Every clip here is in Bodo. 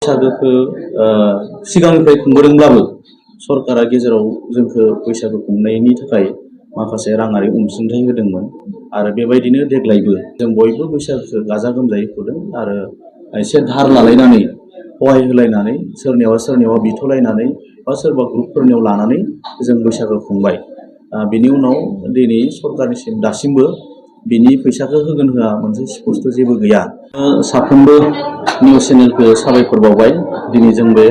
बैसागोखौ सिगांनिफ्राय खुंबोदोंब्लाबो सरकारा गेजेराव जोंखौ बैसागो खुंनायनि थाखाय माखासे राङारि अनसुंथाइ होदोंमोन आरो बेबायदिनो देग्लायबो जों बयबो बैसागोखौ गाजा गोमजायै खुंदों आरो एसे धार लालायनानै सहाय होलायनानै सोरनियावबा बिथ'लायनानै बा सोरबा ग्रुपफोरनियाव लानानै जों बैसागो खुंबाय। बिनि उनाव दिनै सरकारनिसिम दासिमबो बिनि फैसाखौ होगोन होआ मोनसे स्पष्ट जेबो गैया। साफ्रोमबो निउज चेनेलखौ साबायखर बावबाय। दिनै जों बे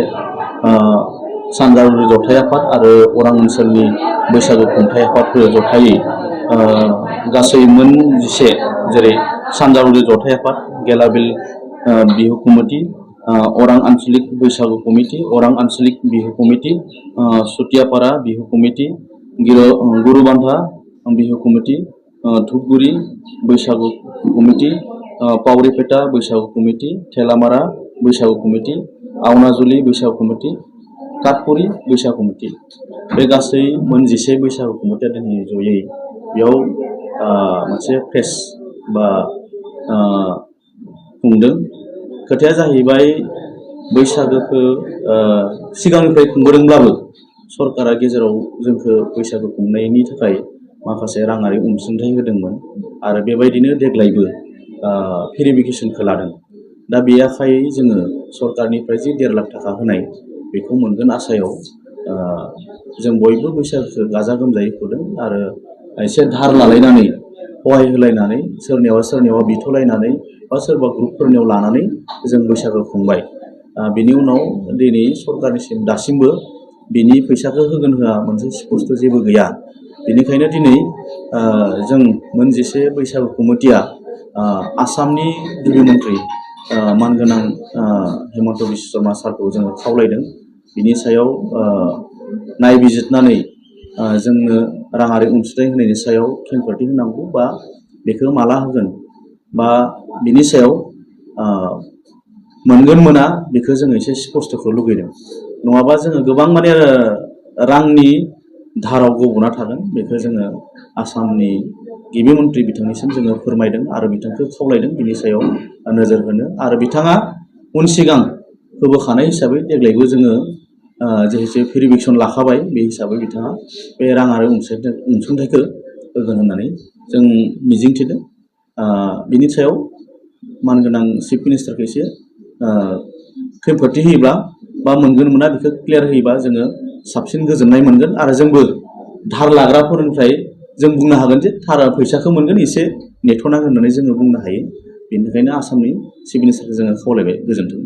सानजाउरि जथाइ आफाद आरो अरां ओनसोलनि बैसागु खुंथाइ आफादखौ जथायै गासै मोन 11 जेरै सानजाउरि जथाइ आफाद, गेलाबिल बिहु कमिटि, अरां आन्चलिक बैसागु कमिटि, अरां आन्चलिक Bihu committee, Sutiyapara Bihu committee, Gurubandha Bihu committee, Dhupguri Baisagu committee, Pawaripeta Baisagu committee, Thelamara Baisagu committee, Awnajuli Baisagu committee, Katpuri Baisagu committee, बे गासै मोन 11 बैसागु कमिटिया दिनै जयै बेयाव मोनसे फेस बा खुंदों। खोथाया जाहैबाय बैसागोखौ सिगांनिफ्राय खुंबोदोंब्लाबो सरकारा गेजेराव जोंखौ बैसागो खुंनायनि थाखाय माखासे राङारि अनसुंथाइ होदोंमोन आरो बेबायदिनो देग्लायबो भेरिफिकेसनखौ लादों। दा बे आखायै जोङो सरकारनिफ्राय जे 1.5 लाख थाखा होनाय बेखौ मोनगोन आसायाव जों बयबो बैसागोखौ गाजा गोमजायै खुंदों आरो एसे धार लालायनानै सहाय होलायनानै सोरनियावबा बिथ'लायनानै बा सोरबा ग्रुपफोरनियाव लानानै जों बैसागो खुंबाय। बिनि उनाव दिनै सरकारनिसिम दासिमबो बिनि फैसाखौ होगोन होआ मोनसे स्पष्ट जेबो गैया। बेनिखायनो दिनै जों मोन 11 बैसागु कमिटिया आसामनि गिबि मन्थ्रि मानगोनां हिमन्त बिश्व शर्मा सारखौ जोङो खावलायदों बिनि सायाव नायबिजिरनानै जोंनो राङारि अनसुंथाइ होनायनि सायाव खेंफोरथि होनांगौ बा बेखौ माला होगोन बा बिनि सायाव मोनगोन मोना बेखौ जोङो एसे स्पष्टखौ लुगैदों। नङाबा जोङो गोबां माने रांनि धाराव गब'ना थागोन बेखौ जोङो आसामनि गिबि मन्थ्रि बिथांनिसिम जोङो फोरमायदों आरो बिथांखौ खावलायदों बिनि सायाव नोजोर होनो आरो बिथाङा उन सिगां होबोखानाय हिसाबै देग्लायबो जोङो जिहेतु भेरिफिकेसन लाखाबाय बे हिसाबै बिथाङा बे राङारि अनसुंथाइखौ होगोन होननानै जों मिजिंथिदों। बिनि सायाव मानगोनां चिफ मिनिस्टारखौ एसे खेंफोरथि होयोब्ला बा मोनगोन मोना बेखौ क्लियार होयोबा जोङो साबसिन गोजोननाय मोनगोन आरो जोंबो धार लाग्राफोरनिफ्राय जों बुंनो हागोन जे थार फैसाखौ मोनगोन एसे नेथ'नांगोन होननानै जोङो बुंनो हायो। बेनिखायनो आसामनि चिफ मिनिस्टारखौ जोङो खावलायबाय। गोजोन्थों।